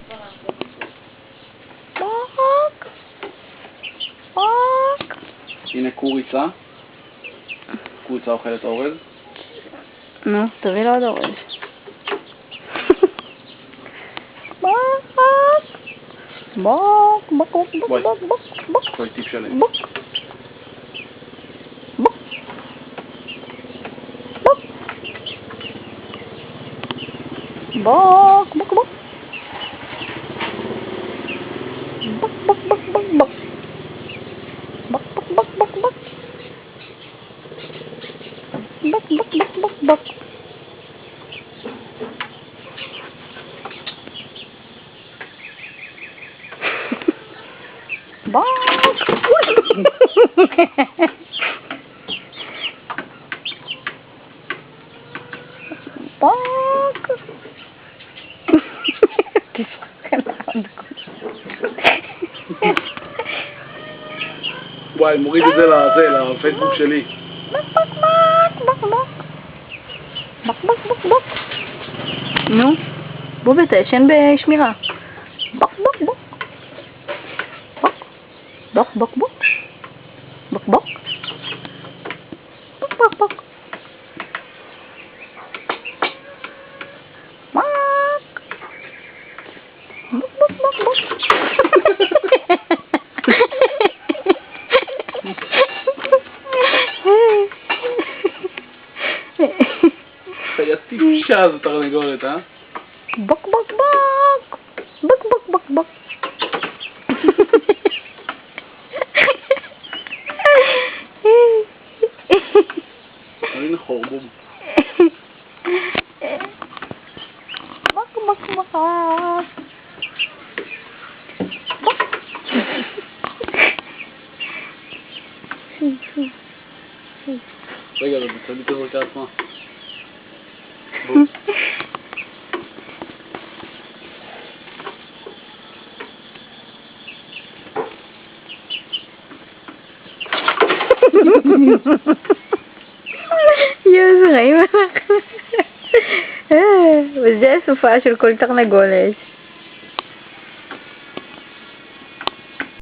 בוק. בוק. הנה קוריצה. קוריצה אוכלת אורז. נו, תביא לו עוד אורז. בוק. בוק. בוק. בוק. בואי. בוק. בוק. בוק. בואי טיפ שלם. בוק. בוק. בוק. בוק. בוק. בוק. Bok bok bok bok bok. Bok bok bok bok bok. Bok bok bok bok bok. Bok. Bok. וואי, מוריד את זה לפייסבוק שלי. בוק בוק בוק בוק בוק בוק בוק בוק. נו, בוב אתה ישן בשמירה. בוק בוק בוק בוק בוק בוק בוק בוק בוק בוק בוק בוק. בוק בוק בוק בוק. חייתי פישה זו תרנגולת, אה? בוק בוק בוק. בוק בוק בוק בוק. הנה חורבום. בוק בוק בוק. רגע, זה בצד את הזרקה עצמה. בוא. יואו, זה רעים אנחנו. וזה הסופה של כל תרנגולת.